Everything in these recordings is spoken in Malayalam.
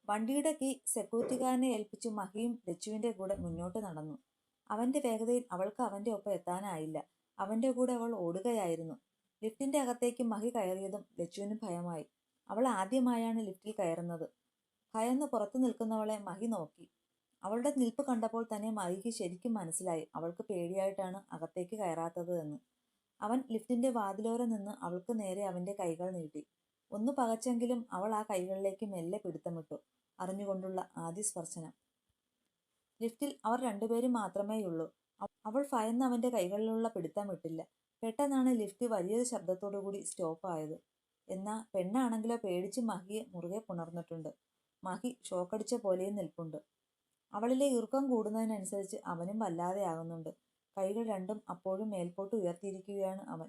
വണ്ടിയുടെ കീ സെക്യൂരിറ്റിക്കാരനെ ഏൽപ്പിച്ചു മഹിയും ലച്ചുവിന്റെ കൂടെ മുന്നോട്ട് നടന്നു. അവന്റെ വേഗതയിൽ അവൾക്ക് അവന്റെ ഒപ്പം എത്താനായില്ല. അവന്റെ കൂടെ അവൾ ഓടുകയായിരുന്നു. ലിഫ്റ്റിന്റെ അകത്തേക്ക് മഹി കയറിയതും ലച്ചുവിന് ഭയമായി. അവൾ ആദ്യമായാണ് ലിഫ്റ്റിൽ കയറുന്നത്. ഭയന്ന് പുറത്തു നിൽക്കുന്നവളെ മഹി നോക്കി. അവളുടെ നിൽപ്പ് കണ്ടപ്പോൾ തന്നെ മഹിക്ക് ശരിക്കും മനസ്സിലായി അവൾക്ക് പേടിയായിട്ടാണ് അകത്തേക്ക് കയറാത്തത് എന്ന്. അവൻ ലിഫ്റ്റിന്റെ വാതിലോരം നിന്ന് അവൾക്ക് നേരെ അവന്റെ കൈകൾ നീട്ടി. ഒന്ന് പകച്ചെങ്കിലും അവൾ ആ കൈകളിലേക്ക് മെല്ലെ പിടുത്തമിട്ടു. അറിഞ്ഞുകൊണ്ടുള്ള ആദ്യ സ്പർശനം. ലിഫ്റ്റിൽ അവർ രണ്ടുപേരും മാത്രമേയുള്ളൂ. അവൾ ഭയന്ന് അവന്റെ കൈകളിലുള്ള പിടുത്തം വിട്ടില്ല. പെട്ടെന്നാണ് ലിഫ്റ്റ് വലിയൊരു ശബ്ദത്തോടുകൂടി സ്റ്റോപ്പായത്. എന്നാൽ പെണ്ണാണെങ്കിലോ പേടിച്ച് മഹിയെ മുറുകെ പുണർന്നിട്ടുണ്ട്. മഹി ഷോക്കടിച്ച പോലെയും നിൽപ്പുണ്ട്. അവളിലെ ഇറുക്കം കൂടുന്നതിനനുസരിച്ച് അവനും വല്ലാതെയാകുന്നുണ്ട്. കൈകൾ രണ്ടും അപ്പോഴും മേൽപോട്ട് ഉയർത്തിയിരിക്കുകയാണ് അവൻ.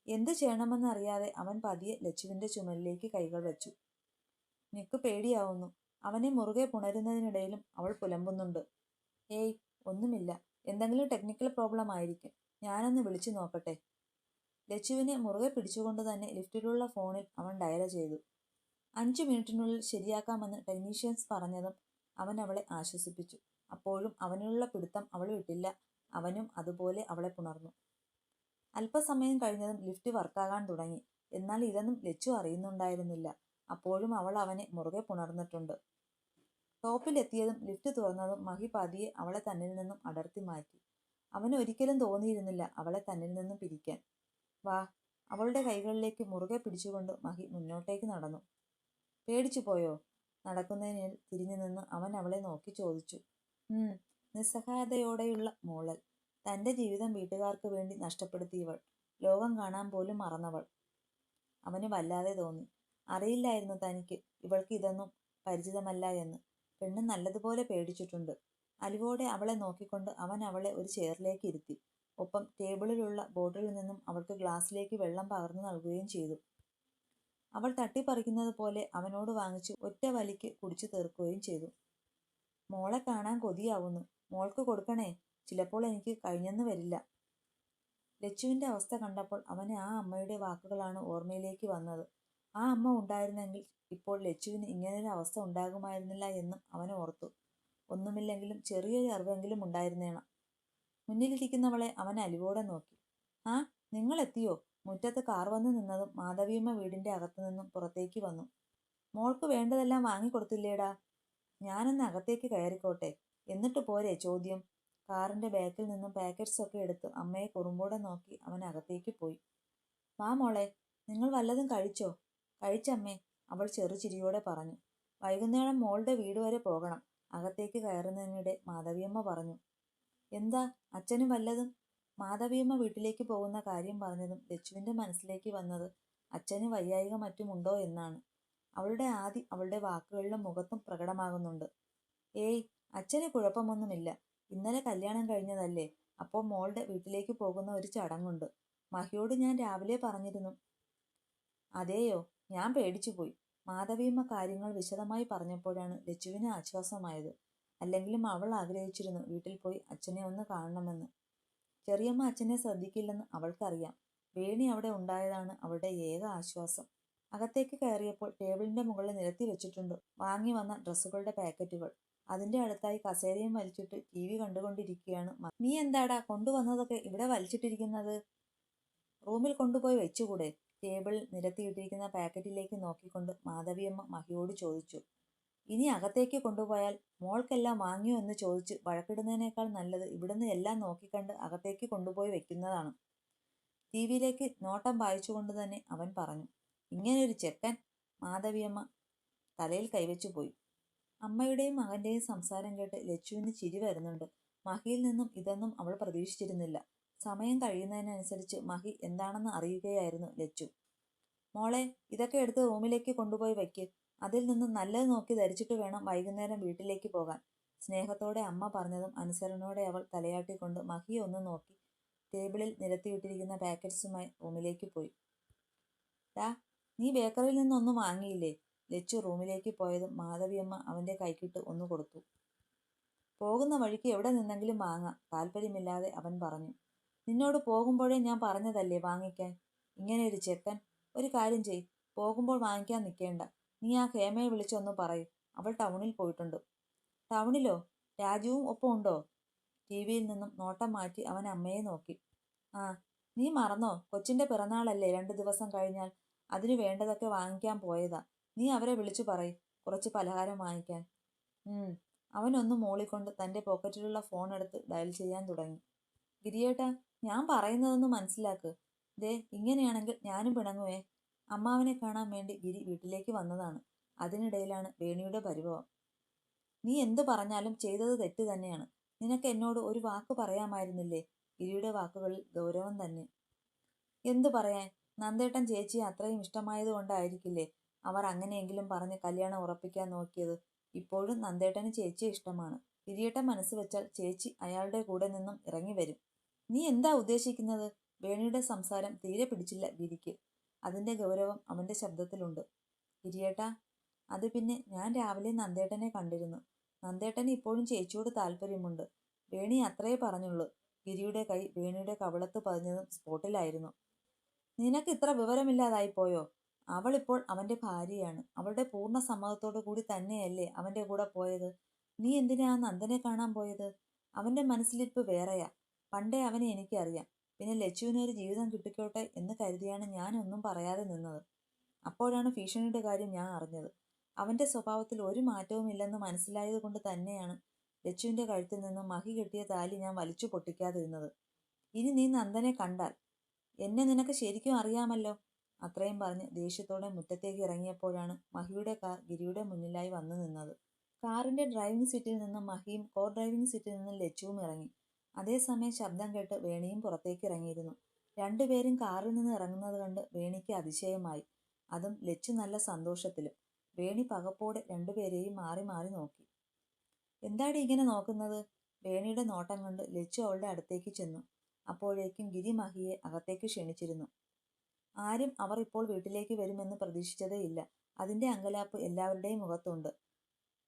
എന്തു ചെയ്യണമെന്നറിയാതെ അവൻ പതിയെ ലച്ചുവിന്റെ ചുമലിലേക്ക് കൈകൾ വെച്ചു. നിക്ക് പേടിയാവുന്നു. അവനെ മുറുകെ പുണരുന്നതിനിടയിലും അവൾ പുലമ്പുന്നുണ്ട്. ഏയ്, ഒന്നുമില്ല. എന്തെങ്കിലും ടെക്നിക്കൽ പ്രോബ്ലം ആയിരിക്കും. ഞാനൊന്ന് വിളിച്ചു നോക്കട്ടെ. ലച്ചുവിനെ മുറുകെ പിടിച്ചുകൊണ്ട് തന്നെ ലിഫ്റ്റിലുള്ള ഫോണിൽ അവൻ ഡയൽ ചെയ്തു. 5 മിനിറ്റിനുള്ളിൽ ശരിയാക്കാമെന്ന് ടെക്നീഷ്യൻസ് പറഞ്ഞതും അവൻ അവളെ ആശ്വസിപ്പിച്ചു. അപ്പോഴും അവനിലുള്ള പിടുത്തം അവൾ വിട്ടില്ല. അവനും അതുപോലെ അവളെ പുണർന്നു. അല്പസമയം കഴിഞ്ഞതും ലിഫ്റ്റ് വർക്കാകാൻ തുടങ്ങി. എന്നാൽ ഇതൊന്നും ലച്ചു അറിയുന്നുണ്ടായിരുന്നില്ല. അപ്പോഴും അവൾ അവനെ മുറുകെ പുണർന്നിട്ടുണ്ട്. ടോപ്പിലെത്തിയതും ലിഫ്റ്റ് തുറന്നതും മഹി പതിയെ അവളെ തന്നിൽ നിന്നും അടർത്തി മാറ്റി. അവന് ഒരിക്കലും തോന്നിയിരുന്നില്ല അവളെ തന്നിൽ നിന്നും പിരിക്കാൻ. വാ. അവളുടെ കൈകളിലേക്ക് മുറുകെ പിടിച്ചുകൊണ്ട് മഹി മുന്നോട്ടേക്ക് നടന്നു. പേടിച്ചു പോയോ? നടക്കുന്നതിനിൽ തിരിഞ്ഞു നിന്ന് അവൻ അവളെ നോക്കി ചോദിച്ചു. നിസ്സഹായതയോടെയുള്ള മൂളൽ. തന്റെ ജീവിതം വീട്ടുകാർക്ക് വേണ്ടി നഷ്ടപ്പെടുത്തിയവൾ, ലോകം കാണാൻ പോലും മറന്നവൾ. അവന് വല്ലാതെ തോന്നി. അറിയില്ലായിരുന്നു തനിക്ക് ഇവൾക്ക് ഇതൊന്നും പരിചിതമല്ല എന്ന്. പെണ്ണ് നല്ലതുപോലെ പേടിച്ചിട്ടുണ്ട്. അലിവോടെ അവളെ നോക്കിക്കൊണ്ട് അവൻ അവളെ ഒരു ചെയറിലേക്ക് ഇരുത്തി. ഒപ്പം ടേബിളിലുള്ള ബോട്ടിലിൽ നിന്നും അവൾക്ക് ഗ്ലാസ്സിലേക്ക് വെള്ളം പകർന്നു നൽകുകയും ചെയ്തു. അവൾ തട്ടിപ്പറിക്കുന്നത് പോലെ അവനോട് വാങ്ങിച്ച് ഒറ്റ വലിക്ക് കുടിച്ചു തീർക്കുകയും ചെയ്തു. മോളെ കാണാൻ കൊതിയാവുന്നു. മോൾക്ക് കൊടുക്കണേ. ചിലപ്പോൾ എനിക്ക് കഴിഞ്ഞെന്ന് വരില്ല. ലച്ചുവിന്റെ അവസ്ഥ കണ്ടപ്പോൾ അവന് ആ അമ്മയുടെ വാക്കുകളാണ് ഓർമ്മയിലേക്ക് വന്നത്. ആ അമ്മ ഉണ്ടായിരുന്നെങ്കിൽ ഇപ്പോൾ ലച്ചുവിന് ഇങ്ങനൊരു അവസ്ഥ ഉണ്ടാകുമായിരുന്നില്ല എന്നും അവൻ ഓർത്തു. ഒന്നുമില്ലെങ്കിലും ചെറിയൊരു അറിവെങ്കിലും ഉണ്ടായിരുന്നേണം. മുന്നിലിരിക്കുന്നവളെ അവൻ അലിവോടെ നോക്കി. ആ, നിങ്ങളെത്തിയോ? മുറ്റത്ത് കാർ വന്നു നിന്നതും മാധവിയമ്മ വീടിന്റെ അകത്തുനിന്നും പുറത്തേക്ക് വന്നു. മോൾക്ക് വേണ്ടതെല്ലാം വാങ്ങിക്കൊടുത്തില്ലേടാ? ഞാനൊന്ന് അകത്തേക്ക് കയറിക്കോട്ടെ, എന്നിട്ട് പോരെ ചോദ്യം? കാറിന്റെ ബാക്കിൽ നിന്നും പാക്കറ്റ്സ് ഒക്കെ എടുത്ത് അമ്മയെ കുറുമ്പോടെ നോക്കി അവൻ അകത്തേക്ക് പോയി. വാ മോളെ, നിങ്ങൾ വല്ലതും കഴിച്ചോ? കഴിച്ചമ്മേ, അവൾ ചെറുചിരിയോടെ പറഞ്ഞു. വൈകുന്നേരം മോളുടെ വീട് വരെ പോകണം. അകത്തേക്ക് കയറുന്നതിനിടെ മാധവിയമ്മ പറഞ്ഞു. എന്താ, അച്ഛന് വല്ലതും? മാധവിയമ്മ വീട്ടിലേക്ക് പോകുന്ന കാര്യം പറഞ്ഞതും ലച്ചുവിന്റെ മനസ്സിലേക്ക് വന്നത് അച്ഛന് വയ്യായിക മറ്റുമുണ്ടോ എന്നാണ്. അവളുടെ ആദി അവളുടെ വാക്കുകളിലും മുഖത്തും പ്രകടമാകുന്നുണ്ട്. ഏയ്, അച്ഛന് കുഴപ്പമൊന്നുമില്ല. ഇന്നലെ കല്യാണം കഴിഞ്ഞതല്ലേ. അപ്പോൾ മോളുടെ വീട്ടിലേക്ക് പോകുന്ന ഒരു ചടങ്ങുണ്ട്. മഹിയോട് ഞാൻ രാവിലെ പറഞ്ഞിരുന്നു. അതേയോ? ഞാൻ പേടിച്ചുപോയി. മാധവിയമ്മ കാര്യങ്ങൾ വിശദമായി പറഞ്ഞപ്പോഴാണ് ലച്ചുവിന് ആശ്വാസമായത്. അല്ലെങ്കിലും അവൾ ആഗ്രഹിച്ചിരുന്നു വീട്ടിൽ പോയി അച്ഛനെ ഒന്ന് കാണണമെന്ന്. ചെറിയമ്മ അച്ഛനെ ശ്രദ്ധിക്കില്ലെന്ന് അവൾക്കറിയാം. വേണി അവിടെ ഉണ്ടായതാണ് അവളുടെ ഏക ആശ്വാസം. അകത്തേക്ക് കയറിയപ്പോൾ ടേബിളിന്റെ മുകളിൽ നിരത്തി വെച്ചിട്ടുണ്ട് വാങ്ങി വന്ന ഡ്രസ്സുകളുടെ പാക്കറ്റുകൾ. അതിന്റെ അടുത്തായി കസേരയും വലിച്ചിട്ട് TV കണ്ടുകൊണ്ടിരിക്കുകയാണ്. നീ എന്താടാ കൊണ്ടുവന്നതൊക്കെ ഇവിടെ വലിച്ചിട്ടിരിക്കുന്നത്? റൂമിൽ കൊണ്ടുപോയി വെച്ചുകൂടെ? ടേബിളിൽ നിരത്തിയിട്ടിരിക്കുന്ന പാക്കറ്റിലേക്ക് നോക്കിക്കൊണ്ട് മാധവിയമ്മ മഹിയോട് ചോദിച്ചു. ഇനി അകത്തേക്ക് കൊണ്ടുപോയാൽ മോൾക്കെല്ലാം വാങ്ങിയോ എന്ന് ചോദിച്ച് വഴക്കിടുന്നതിനേക്കാൾ നല്ലത് ഇവിടുന്ന് എല്ലാം നോക്കിക്കണ്ട് അകത്തേക്ക് കൊണ്ടുപോയി വെക്കുന്നതാണ്. TVയിലേക്ക് നോട്ടം വായിച്ചുകൊണ്ട് തന്നെ അവൻ പറഞ്ഞു. ഇങ്ങനെയൊരു ചെക്കൻ! മാധവിയമ്മ തലയിൽ കൈവച്ചു പോയി. അമ്മയുടെയും മകന്റെയും സംസാരം കേട്ട് ലച്ചുവിന് ചിരി വരുന്നുണ്ട്. മഹിയിൽ നിന്നും ഇതൊന്നും അവൾ പ്രതീക്ഷിച്ചിരുന്നില്ല. സമയം കഴിയുന്നതിനനുസരിച്ച് മഹി എന്താണെന്ന് അറിയുകയായിരുന്നു ലച്ചു. മോളെ, ഇതൊക്കെ എടുത്ത് റൂമിലേക്ക് കൊണ്ടുപോയി വയ്ക്ക്. അതിൽ നിന്ന് നല്ലത് നോക്കി ധരിച്ചിട്ട് വേണം വൈകുന്നേരം വീട്ടിലേക്ക് പോകാൻ. സ്നേഹത്തോടെ അമ്മ പറഞ്ഞതും അനുസരണയോടെ അവൾ തലയാട്ടിക്കൊണ്ട് മഹിയെ ഒന്ന് നോക്കി ടേബിളിൽ നിരത്തിയിട്ടിരിക്കുന്ന പാക്കറ്റ്സുമായി റൂമിലേക്ക് പോയി. ഡാ, നീ ബേക്കറിയിൽ നിന്നൊന്നും വാങ്ങിയില്ലേ? ലച്ചു റൂമിലേക്ക് പോയതും മാധവിയമ്മ അവന്റെ കൈക്കിട്ട് ഒന്ന് കൊടുത്തു. പോകുന്ന വഴിക്ക് എവിടെ നിന്നെങ്കിലും വാങ്ങാം, താല്പര്യമില്ലാതെ അവൻ പറഞ്ഞു. നിന്നോട് പോകുമ്പോഴേ ഞാൻ പറഞ്ഞതല്ലേ വാങ്ങിക്കാൻ. ഇങ്ങനെയൊരു ചെക്കൻ! ഒരു കാര്യം ചെയ്, പോകുമ്പോൾ വാങ്ങിക്കാൻ നിൽക്കേണ്ട. നീ ആ ഹേമയെ വിളിച്ചൊന്ന് പറയൂ. അവൾ ടൗണിൽ പോയിട്ടുണ്ട്. ടൗണിലോ? രാജുവും ഒപ്പം ഉണ്ടോ? ടിവിയിൽ നിന്നും നോട്ടം മാറ്റി അവൻ അമ്മയെ നോക്കി. ആ, നീ മറന്നോ? കൊച്ചിന്റെ പിറന്നാളല്ലേ 2 ദിവസം കഴിഞ്ഞാൽ. അതിനു വേണ്ടതൊക്കെ വാങ്ങിക്കാൻ പോയതാ. നീ അവരെ വിളിച്ചു പറയ് കുറച്ച് പലഹാരം വാങ്ങിക്കാൻ. അവനൊന്ന് മൂളിക്കൊണ്ട് തന്റെ പോക്കറ്റിലുള്ള ഫോൺ എടുത്ത് ഡയൽ ചെയ്യാൻ തുടങ്ങി. ഗിരിയേട്ടാ, ഞാൻ പറയുന്നതൊന്ന് മനസ്സിലാക്ക്. ദേ, ഇങ്ങനെയാണെങ്കിൽ ഞാനും പിണങ്ങുവേ. അമ്മാവനെ കാണാൻ വേണ്ടി ഗിരി വീട്ടിലേക്ക് വന്നതാണ്. അതിനിടയിലാണ് വേണിയുടെ പരിഭവം. നീ എന്തു പറഞ്ഞാലും ചെയ്തത് തെറ്റ് തന്നെയാണ്. നിനക്ക് എന്നോട് ഒരു വാക്ക് പറയാമായിരുന്നില്ലേ? ഗിരിയുടെ വാക്കുകളിൽ ഗൗരവം തന്നെ. എന്തു പറയാൻ? നന്ദേട്ടൻ ചേച്ചിയെ അത്രയും ഇഷ്ടമായത് കൊണ്ടായിരിക്കില്ലേ അവർ അങ്ങനെയെങ്കിലും പറഞ്ഞ് കല്യാണം ഉറപ്പിക്കാൻ നോക്കിയത്. ഇപ്പോഴും നന്ദേട്ടന് ചേച്ചിയെ ഇഷ്ടമാണ്. ഗിരിയേട്ടൻ മനസ്സ് വെച്ചാൽ ചേച്ചി അയാളുടെ കൂടെ നിന്നും ഇറങ്ങി വരും. നീ എന്താ ഉദ്ദേശിക്കുന്നത്? വേണിയുടെ സംസാരം തീരെ പിടിച്ചില്ല ഗിരിക്ക്. അതിന്റെ ഗൗരവം അവന്റെ ശബ്ദത്തിലുണ്ട്. ഗിരിയേട്ടാ, അത് പിന്നെ ഞാൻ രാവിലെ നന്ദേട്ടനെ കണ്ടിരുന്നു. നന്ദേട്ടന് ഇപ്പോഴും ചേച്ചിയോട് താല്പര്യമുണ്ട്. വേണി അത്രേ പറഞ്ഞുള്ളൂ. ഗിരിയുടെ കൈ വേണിയുടെ കവിളത്ത് പതിഞ്ഞതും സ്പോട്ടിലായിരുന്നു. നിനക്ക് ഇത്ര വിവരമില്ലാതായിപ്പോയോ? അവളിപ്പോൾ അവന്റെ ഭാര്യയാണ്. അവളുടെ പൂർണ്ണ സമ്മതത്തോടു കൂടി തന്നെയല്ലേ അവന്റെ കൂടെ പോയത്. നീ എന്തിനാ നന്ദനെ കാണാൻ പോയത്? അവന്റെ മനസ്സിലിരിപ്പ് വേറെയാ. പണ്ടേ അവനെ എനിക്കറിയാം. പിന്നെ ലച്ചുവിന് ഒരു ജീവിതം കിട്ടിക്കോട്ടെ എന്ന് കരുതിയാണ് ഞാൻ ഒന്നും പറയാതെ നിന്നത്. അപ്പോഴാണ് ഭീഷണിയുടെ കാര്യം ഞാൻ അറിഞ്ഞത്. അവന്റെ സ്വഭാവത്തിൽ ഒരു മാറ്റവും ഇല്ലെന്ന് മനസ്സിലായത് കൊണ്ട് തന്നെയാണ് ലച്ചുവിന്റെ കഴുത്തിൽ നിന്നും മഹി കെട്ടിയ താലി ഞാൻ വലിച്ചു പൊട്ടിക്കാതിരുന്നത്. ഇനി നീ നന്ദനെ കണ്ടാൽ എന്നെ നിനക്ക് ശരിക്കും അറിയാമല്ലോ. അത്രയും പറഞ്ഞ് ദേഷ്യത്തോടെ മുറ്റത്തേക്ക് ഇറങ്ങിയപ്പോഴാണ് മഹിയുടെ കാർ ഗിരിയുടെ മുന്നിലായി വന്നു നിന്നത്. കാറിന്റെ ഡ്രൈവിംഗ് സീറ്റിൽ നിന്നും മഹിയും കോ ഡ്രൈവിംഗ് സീറ്റിൽ നിന്നും ലച്ചുവും ഇറങ്ങി. അതേസമയം ശബ്ദം കേട്ട് വേണിയും പുറത്തേക്ക് ഇറങ്ങിയിരുന്നു. രണ്ടുപേരും കാറിൽ നിന്ന് ഇറങ്ങുന്നത് കണ്ട് വേണിക്ക് അതിശയമായി. അതും ലച്ചു നല്ല സന്തോഷത്തിലും. വേണി പകപ്പോടെ രണ്ടുപേരെയും മാറി മാറി നോക്കി. എന്താടി ഇങ്ങനെ നോക്കുന്നത്? വേണിയുടെ നോട്ടം കണ്ട് ലച്ചു അവളുടെ അടുത്തേക്ക് ചെന്നു. അപ്പോഴേക്കും ഗിരി മഹിയെ അകത്തേക്ക് ക്ഷണിച്ചിരുന്നു. ആരും അവർ ഇപ്പോൾ വീട്ടിലേക്ക് വരുമെന്ന് പ്രതീക്ഷിച്ചതേയില്ല. അതിന്റെ അങ്കലാപ്പ് എല്ലാവരുടെയും മുഖത്തുണ്ട്.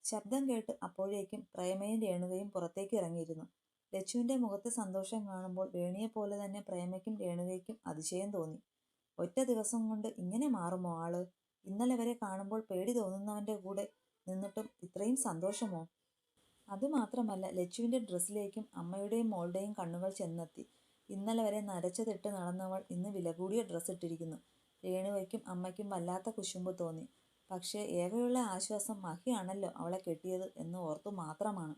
ശബ്ദം കേട്ട് അപ്പോഴേക്കും പ്രേമയും രേണുകയും പുറത്തേക്ക് ഇറങ്ങിയിരുന്നു. ലച്ചുവിന്റെ മുഖത്തെ സന്തോഷം കാണുമ്പോൾ വേണിയെപ്പോലെ തന്നെ പ്രേമയ്ക്കും രേണുകയ്ക്കും അതിശയം തോന്നി. ഒറ്റ ദിവസം കൊണ്ട് ഇങ്ങനെ മാറുമോ ആള്? ഇന്നലെ വരെ കാണുമ്പോൾ പേടി തോന്നുന്നവന്റെ കൂടെ നിന്നിട്ടും ഇത്രയും സന്തോഷമോ? അതുമാത്രമല്ല, ലച്ചുവിന്റെ ഡ്രസ്സിലേക്കും അമ്മയുടെയും മോളുടെയും കണ്ണുകൾ ചെന്നെത്തി. ഇന്നലെ വരെ നരച്ചതിട്ട് നടന്നവൾ ഇന്ന് വില കൂടിയ ഡ്രസ്സ് ഇട്ടിരിക്കുന്നു. രേണുവയ്ക്കും അമ്മയ്ക്കും വല്ലാത്ത കുശുമ്പ് തോന്നി. പക്ഷേ ഏകയുള്ള ആശ്വാസം മഹിയാണല്ലോ അവളെ കെട്ടിയത് എന്ന് ഓർത്തു മാത്രമാണ്.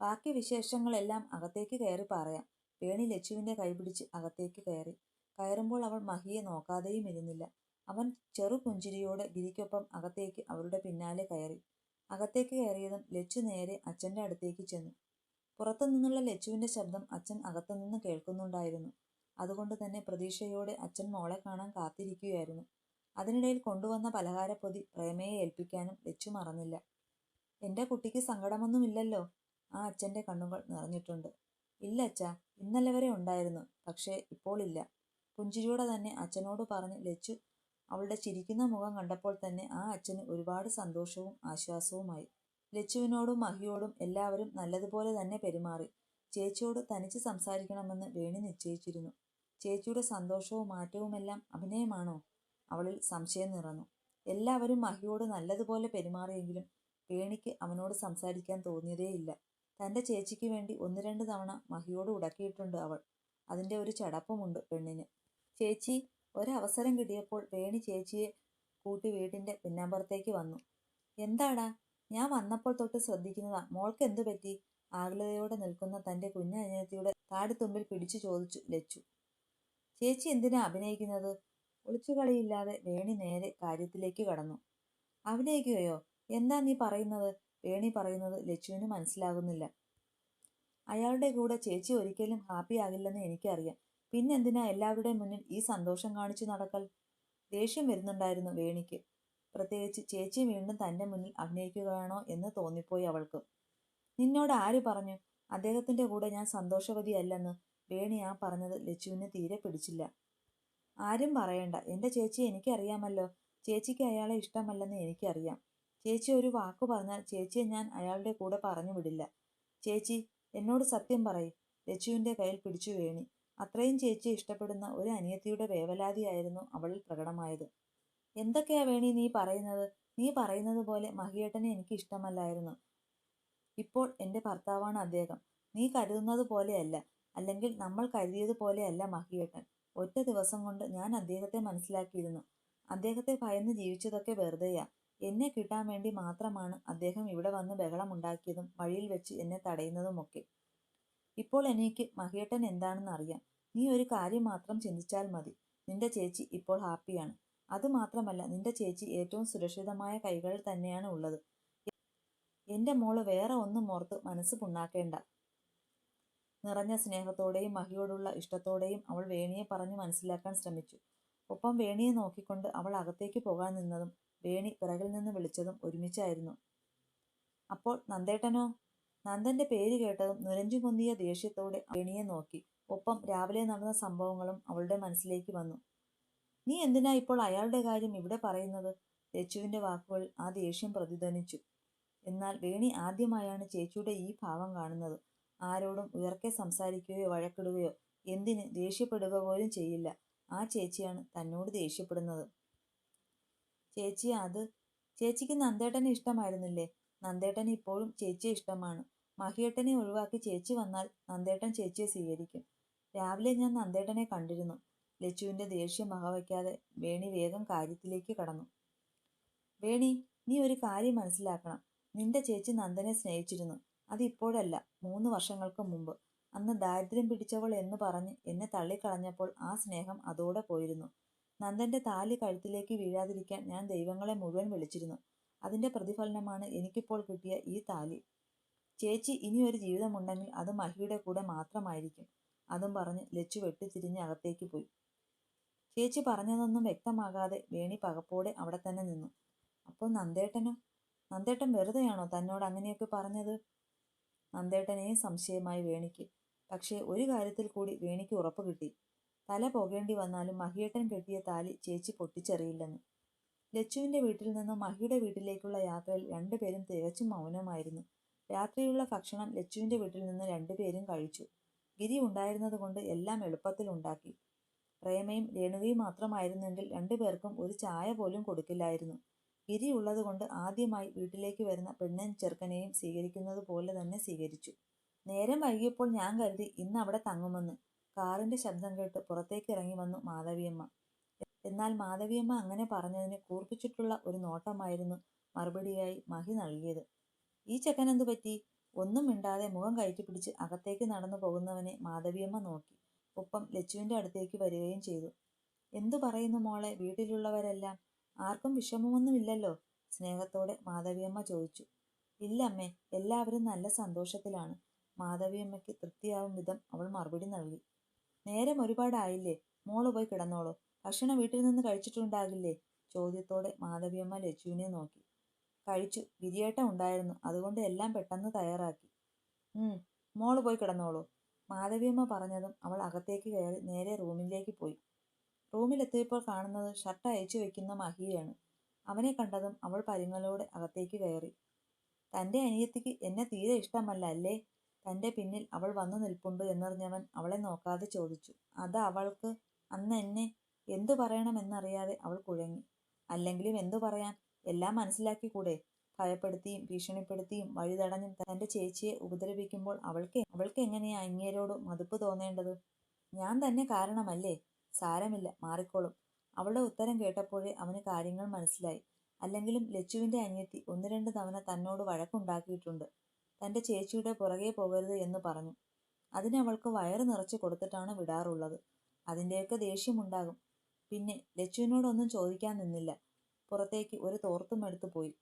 ബാക്കി വിശേഷങ്ങളെല്ലാം അകത്തേക്ക് കയറി പറയാം. വേണി ലച്ചുവിന്റെ കൈപിടിച്ച് അകത്തേക്ക് കയറി. കയറുമ്പോൾ അവൾ മഹിയെ നോക്കാതെയും ഇരുന്നില്ല. അവൻ ചെറു പുഞ്ചിരിയോടെ ഗിരിക്കൊപ്പം അകത്തേക്ക് അവരുടെ പിന്നാലെ കയറി. അകത്തേക്ക് കയറിയതും ലച്ചു നേരെ അച്ഛന്റെ അടുത്തേക്ക് ചെന്നു. പുറത്തു നിന്നുള്ള ലച്ചുവിന്റെ ശബ്ദം അച്ഛൻ അകത്തുനിന്ന് കേൾക്കുന്നുണ്ടായിരുന്നു. അതുകൊണ്ട് തന്നെ പ്രതീക്ഷയോടെ അച്ഛൻ മോളെ കാണാൻ കാത്തിരിക്കുകയായിരുന്നു. അതിനിടയിൽ കൊണ്ടുവന്ന പലഹാരപ്പൊതി പ്രേമയെ ഏൽപ്പിക്കാനും ലച്ചു മറന്നില്ല. എന്റെ കുട്ടിക്ക് സങ്കടമൊന്നുമില്ലല്ലോ? ആ അച്ഛന്റെ കണ്ണുകൾ നിറഞ്ഞിട്ടുണ്ട്. ഇല്ല അച്ഛാ, ഇന്നലെ വരെ ഉണ്ടായിരുന്നു, പക്ഷേ ഇപ്പോൾ ഇല്ല. പുഞ്ചിരിയോടെ തന്നെ അച്ഛനോട് പറഞ്ഞ് ലച്ചു അവളുടെ ചിരിക്കുന്ന മുഖം കണ്ടപ്പോൾ തന്നെ ആ അച്ഛന് ഒരുപാട് സന്തോഷവും ആശ്വാസവുമായി. ലച്ചുവിനോടും മഹിയോടും എല്ലാവരും നല്ലതുപോലെ തന്നെ പെരുമാറി. ചേച്ചിയോട് തനിച്ച് സംസാരിക്കണമെന്ന് വേണി നിശ്ചയിച്ചിരുന്നു. ചേച്ചിയുടെ സന്തോഷവും മാറ്റവുമെല്ലാം അഭിനയമാണോ? അവളിൽ സംശയം നിറഞ്ഞു. എല്ലാവരും മഹിയോട് നല്ലതുപോലെ പെരുമാറിയെങ്കിലും വേണിക്ക് അവനോട് സംസാരിക്കാൻ തോന്നിയതേയില്ല. തന്റെ ചേച്ചിക്ക് വേണ്ടി 1-2 തവണ മഹിയോട് ഉടക്കിയിട്ടുണ്ട് അവൾ. അതിന്റെ ഒരു ചടപ്പുമുണ്ട് പെണ്ണിന്. ചേച്ചി, ഒരവസരം കിട്ടിയപ്പോൾ വേണി ചേച്ചിയെ കൂട്ടി വീടിന്റെ പിന്നാമ്പുറത്തേക്ക് വന്നു. എന്താടാ? ഞാൻ വന്നപ്പോൾ തൊട്ട് ശ്രദ്ധിക്കുന്നതാ. മോൾക്ക് എന്തു പറ്റി? ആകുലതയോടെ നിൽക്കുന്ന തന്റെ കുഞ്ഞനിയത്തിയുടെ താടിത്തുമ്പിൽ പിടിച്ചു ചോദിച്ചു ലച്ചു. ചേച്ചി എന്തിനാ അഭിനയിക്കുന്നത്? ഒളിച്ചുകളിയില്ലാതെ വേണി നേരെ കാര്യത്തിലേക്ക് കടന്നു. അഭിനയിക്കുകയോ? എന്താ നീ പറയുന്നത്? വേണി പറയുന്നത് ലച്ചുവിന് മനസ്സിലാകുന്നില്ല. അയാളുടെ കൂടെ ചേച്ചി ഒരിക്കലും ഹാപ്പി ആകില്ലെന്ന് എനിക്കറിയാം. പിന്നെന്തിനാ എല്ലാവരുടെയും മുന്നിൽ ഈ സന്തോഷം കാണിച്ചു നടക്കൽ? ദേഷ്യം വരുന്നുണ്ടായിരുന്നു വേണിക്ക്. പ്രത്യേകിച്ച് ചേച്ചി വീണ്ടും തന്റെ മുന്നിൽ അഭിനയിക്കുകയാണോ എന്ന് തോന്നിപ്പോയി അവൾക്ക്. നിന്നോട് ആര് പറഞ്ഞു അദ്ദേഹത്തിന്റെ കൂടെ ഞാൻ സന്തോഷവതിയല്ലെന്ന്? വേണി ആ പറഞ്ഞത് ലച്ചുവിന് തീരെ പിടിച്ചില്ല. ആരും പറയണ്ട. എന്റെ ചേച്ചിയെ എനിക്കറിയാമല്ലോ. ചേച്ചിക്ക് അയാളെ ഇഷ്ടമല്ലെന്ന് എനിക്കറിയാം. ചേച്ചി ഒരു വാക്കു പറഞ്ഞാൽ ചേച്ചിയെ ഞാൻ അയാളുടെ കൂടെ പറഞ്ഞു വിടില്ല. ചേച്ചി, എന്നോട് സത്യം പറയ്. ലച്ചുവിന്റെ കയ്യിൽ പിടിച്ചു വേണി. അത്രയും ചേച്ചിയെ ഇഷ്ടപ്പെടുന്ന ഒരു അനിയത്തിയുടെ വേവലാതിയായിരുന്നു അവളിൽ പ്രകടമായത്. എന്തൊക്കെയാ വേണി നീ പറയുന്നത്? നീ പറയുന്നത് പോലെ മഹിയേട്ടനെ എനിക്ക് ഇഷ്ടമല്ലായിരുന്നു. ഇപ്പോൾ എൻ്റെ ഭർത്താവാണ് അദ്ദേഹം. നീ കരുതുന്നത് പോലെയല്ല, അല്ലെങ്കിൽ നമ്മൾ കരുതിയതുപോലെയല്ല മഹിയേട്ടൻ. ഒറ്റ ദിവസം കൊണ്ട് ഞാൻ അദ്ദേഹത്തെ മനസ്സിലാക്കിയിരുന്നു. അദ്ദേഹത്തെ ഭയന്ന് ജീവിച്ചതൊക്കെ വെറുതെയാ. എന്നെ കിട്ടാൻ വേണ്ടി മാത്രമാണ് അദ്ദേഹം ഇവിടെ വന്ന് ബഹളമുണ്ടാക്കിയതും വഴിയിൽ വെച്ച് എന്നെ തടയുന്നതുമൊക്കെ. ഇപ്പോൾ എനിക്ക് മഹിയേട്ടൻ എന്താണെന്ന് അറിയാം. നീ ഒരു കാര്യം മാത്രം ചിന്തിച്ചാൽ മതി. നിന്റെ ചേച്ചി ഇപ്പോൾ ഹാപ്പിയാണ്. അതുമാത്രമല്ല, നിന്റെ ചേച്ചി ഏറ്റവും സുരക്ഷിതമായ കൈകളിൽ തന്നെയാണ് ഉള്ളത്. എന്റെ മോള് വേറെ ഒന്നും ഓർത്ത് മനസ്സ് പുണ്ണാക്കേണ്ട. നിറഞ്ഞ സ്നേഹത്തോടെയും മഹിയോടുള്ള ഇഷ്ടത്തോടെയും അവൾ വേണിയെ പറഞ്ഞു മനസ്സിലാക്കാൻ ശ്രമിച്ചു. ഒപ്പം വേണിയെ നോക്കിക്കൊണ്ട് അവൾ അകത്തേക്ക് പോകാൻ നിന്നതും വേണി പിറകിൽ നിന്ന് വിളിച്ചതും ഒരുമിച്ചായിരുന്നു. അപ്പോൾ നന്ദേട്ടനോ? നന്ദന്റെ പേര് കേട്ടതും നുരഞ്ഞു പൊന്തിയ ദേഷ്യത്തോടെ വേണിയെ നോക്കി. ഒപ്പം രാവിലെ നടന്ന സംഭവങ്ങളും അവളുടെ മനസ്സിലേക്ക് വന്നു. നീ എന്തിനാ ഇപ്പോൾ അയാളുടെ കാര്യം ഇവിടെ പറയുന്നത്? ലച്ചുവിന്റെ വാക്കുകൾ ആ ദേഷ്യം പ്രതിധ്വനിച്ചു. എന്നാൽ വേണി ആദ്യമായാണ് ചേച്ചിയുടെ ഈ ഭാവം കാണുന്നത്. ആരോടും ഉയർക്കെ സംസാരിക്കുകയോ വഴക്കിടുകയോ എന്തിന് ദേഷ്യപ്പെടുക പോലും ചെയ്യില്ല. ആ ചേച്ചിയാണ് തന്നോട് ദേഷ്യപ്പെടുന്നത്. ചേച്ചിക്ക് നന്ദേട്ടനെ ഇഷ്ടമായിരുന്നില്ലേ? നന്ദേട്ടന് ഇപ്പോഴും ചേച്ചിയെ ഇഷ്ടമാണ്. മഹിയേട്ടനെ ഒഴിവാക്കി ചേച്ചി വന്നാൽ നന്ദേട്ടൻ ചേച്ചിയെ സ്വീകരിക്കും. രാവിലെ ഞാൻ നന്ദേട്ടനെ കണ്ടിരുന്നു. ലച്ചുവിന്റെ ദേഷ്യം വകവയ്ക്കാതെ വേണി വേഗം കാര്യത്തിലേക്ക് കടന്നു. വേണി, നീ ഒരു കാര്യം മനസ്സിലാക്കണം. നിന്റെ ചേച്ചി നന്ദനെ സ്നേഹിച്ചിരുന്നു. അത് ഇപ്പോഴല്ല, 3 വർഷങ്ങൾക്ക് മുമ്പ്. അന്ന് ദാരിദ്ര്യം പിടിച്ചവൾ എന്ന് പറഞ്ഞ് എന്നെ തള്ളിക്കളഞ്ഞപ്പോൾ ആ സ്നേഹം അതോടെ പോയിരുന്നു. നന്ദന്റെ താലി കഴുത്തിലേക്ക് വീഴാതിരിക്കാൻ ഞാൻ ദൈവങ്ങളെ മുഴുവൻ വിളിച്ചിരുന്നു. അതിന്റെ പ്രതിഫലനമാണ് എനിക്കിപ്പോൾ കിട്ടിയ ഈ താലി. ചേച്ചി ഇനിയൊരു ജീവിതമുണ്ടെങ്കിൽ അത് മഹിയുടെ കൂടെ മാത്രമായിരിക്കും. അതും പറഞ്ഞ് ലച്ചു വെട്ടിത്തിരിഞ്ഞ് അകത്തേക്ക് പോയി. ചേച്ചി പറഞ്ഞതൊന്നും വ്യക്തമാകാതെ വേണി പകപ്പോടെ അവിടെ തന്നെ നിന്നു. അപ്പോൾ നന്ദേട്ടനോ? നന്ദേട്ടൻ വെറുതെയാണോ തന്നോട് അങ്ങനെയൊക്കെ പറഞ്ഞത്? നന്ദേട്ടനെയും സംശയമായി വേണിക്ക്. പക്ഷേ ഒരു കാര്യത്തിൽ കൂടി വേണിക്ക് ഉറപ്പ് കിട്ടി. തല പോകേണ്ടി വന്നാലും മഹിയേട്ടൻ കെട്ടിയ താലി ചേച്ചി പൊട്ടിച്ചെറിയില്ലെന്ന്. ലച്ചുവിന്റെ വീട്ടിൽ നിന്നും മഹിയുടെ വീട്ടിലേക്കുള്ള യാത്രയിൽ രണ്ടുപേരും തികച്ചും മൗനമായിരുന്നു. രാത്രിയുള്ള ഭക്ഷണം ലച്ചുവിന്റെ വീട്ടിൽ നിന്ന് രണ്ടുപേരും കഴിച്ചു. ഗിരി ഉണ്ടായിരുന്നത് കൊണ്ട് എല്ലാം എളുപ്പത്തിൽ ഉണ്ടാക്കി. പ്രേമയും രേണുകയും മാത്രമായിരുന്നെങ്കിൽ രണ്ടുപേർക്കും ഒരു ചായ പോലും കൊടുക്കില്ലായിരുന്നു. ഗിരി ഉള്ളതുകൊണ്ട് ആദ്യമായി വീട്ടിലേക്ക് വരുന്ന പെണ്ണും ചെറുക്കനെയും സ്വീകരിക്കുന്നത് പോലെ തന്നെ സ്വീകരിച്ചു. നേരം വൈകിയപ്പോൾ ഞാൻ കരുതി ഇന്ന് അവിടെ തങ്ങുമെന്ന്. കാറിന്റെ ശബ്ദം കേട്ട് പുറത്തേക്ക് ഇറങ്ങി വന്നു മാധവിയമ്മ. എന്നാൽ മാധവിയമ്മ അങ്ങനെ പറഞ്ഞതിന് കൂർപ്പിച്ചിട്ടുള്ള ഒരു നോട്ടമായിരുന്നു മറുപടിയായി മഹി നൽകിയത്. ഈ ചെക്കനെന്തു പറ്റി? ഒന്നും മിണ്ടാതെ മുഖം കയറ്റിപ്പിടിച്ച് അകത്തേക്ക് നടന്നു പോകുന്നവനെ മാധവിയമ്മ നോക്കി. ഒപ്പം ലച്ചുവിന്റെ അടുത്തേക്ക് വരികയും ചെയ്തു. എന്തു പറയുന്നു മോളെ വീട്ടിലുള്ളവരെല്ലാം? ആർക്കും വിഷമമൊന്നുമില്ലല്ലോ? സ്നേഹത്തോടെ മാധവിയമ്മ ചോദിച്ചു. ഇല്ല അമ്മേ, എല്ലാവരും നല്ല സന്തോഷത്തിലാണ്. മാധവിയമ്മയ്ക്ക് തൃപ്തിയാവും വിധം അവൾ മറുപടി നൽകി. നേരം ഒരുപാടായില്ലേ? മോള് പോയി കിടന്നോളൂ. ഭക്ഷണം വീട്ടിൽ നിന്ന് കഴിച്ചിട്ടുണ്ടാകില്ലേ? ചോദ്യത്തോടെ മാധവിയമ്മ ലച്ചുവിനെ നോക്കി. കഴിച്ചു, ഗിരിയേട്ടൻ ഉണ്ടായിരുന്നു, അതുകൊണ്ട് എല്ലാം പെട്ടെന്ന് തയ്യാറാക്കി. മോള് പോയി കിടന്നോളൂ. മാധവിയമ്മ പറഞ്ഞതും അവൾ അകത്തേക്ക് കയറി നേരെ റൂമിലേക്ക് പോയി. റൂമിലെത്തിയപ്പോൾ കാണുന്നത് ഷർട്ട് അയച്ചു വെക്കുന്ന മഹിയെയാണ്. അവനെ കണ്ടതും അവൾ പരുങ്ങലോടെ അകത്തേക്ക് കയറി. തന്റെ അനിയത്തിക്ക് എന്നെ തീരെ ഇഷ്ടമല്ല അല്ലേ? തന്റെ പിന്നിൽ അവൾ വന്നു നിൽപ്പുണ്ട് എന്നറിഞ്ഞവൻ അവളെ നോക്കാതെ ചോദിച്ചു. അത് അവൾക്ക് അന്ന് എന്നെ എന്തു പറയണമെന്നറിയാതെ അവൾ കുഴങ്ങി. അല്ലെങ്കിലും എന്തു പറയാൻ? എല്ലാം മനസ്സിലാക്കിക്കൂടെ? ഭയപ്പെടുത്തിയും ഭീഷണിപ്പെടുത്തിയും വഴിതടഞ്ഞും തന്റെ ചേച്ചിയെ ഉപദ്രവിക്കുമ്പോൾ അവൾക്ക് എങ്ങനെയാ അങ്ങേരോട് മതിപ്പ് തോന്നേണ്ടത്? ഞാൻ തന്നെ കാരണമല്ലേ? സാരമില്ല, മാറിക്കോളും. അവളുടെ ഉത്തരം കേട്ടപ്പോഴേ അവന് കാര്യങ്ങൾ മനസ്സിലായി. അല്ലെങ്കിലും ലച്ചുവിന്റെ അനിയത്തി 1-2 തവണ തന്നോട് വഴക്കുണ്ടാക്കിയിട്ടുണ്ട്. തന്റെ ചേച്ചിയുടെ പുറകെ പോകരുത് എന്ന് പറഞ്ഞു. അതിനവൾക്ക് വയറ് നിറച്ച് കൊടുത്തിട്ടാണ് വിടാറുള്ളത്. അതിൻ്റെയൊക്കെ ദേഷ്യമുണ്ടാകും. പിന്നെ ലച്ചുവിനോടൊന്നും ചോദിക്കാൻ നിന്നില്ല. പുറത്തേക്ക് ഒരു തോർത്തും എടുത്തു പോയി.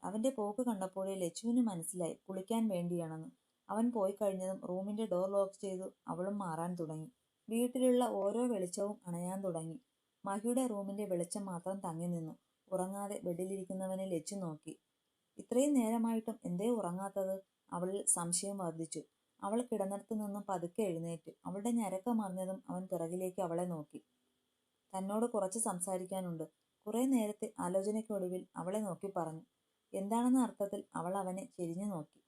അവന്റെ പോക്ക് കണ്ടപ്പോഴേ ലച്ചുവിന് മനസ്സിലായി കുളിക്കാൻ വേണ്ടിയാണെന്ന്. അവൻ പോയി കഴിഞ്ഞതും റൂമിന്റെ ഡോർ ലോക്ക് ചെയ്തു അവളും മാറാൻ തുടങ്ങി. വീട്ടിലുള്ള ഓരോ വെളിച്ചവും അണയാൻ തുടങ്ങി. മഹിയുടെ റൂമിന്റെ വെളിച്ചം മാത്രം തങ്ങി നിന്നു. ഉറങ്ങാതെ ബെഡിലിരിക്കുന്നവനെ ലച്ചു നോക്കി. ഇത്രയും നേരമായിട്ടും എന്തേ ഉറങ്ങാത്തത്? അവളിൽ സംശയം വർദ്ധിച്ചു. അവൾ കിടന്നിടത്തു നിന്നും പതുക്കെ എഴുന്നേറ്റു. അവളുടെ ഞരക്കമറിഞ്ഞതും അവൻ പിറകിലേക്ക് അവളെ നോക്കി. തന്നോട് കുറച്ച് സംസാരിക്കാനുണ്ട്. കുറെ നേരത്തെ ആലോചനയ്ക്കൊടുവിൽ അവളെ നോക്കി പറഞ്ഞു. എന്താണെന്ന അർത്ഥത്തിൽ അവൾ അവനെ ചെരിഞ്ഞു നോക്കി.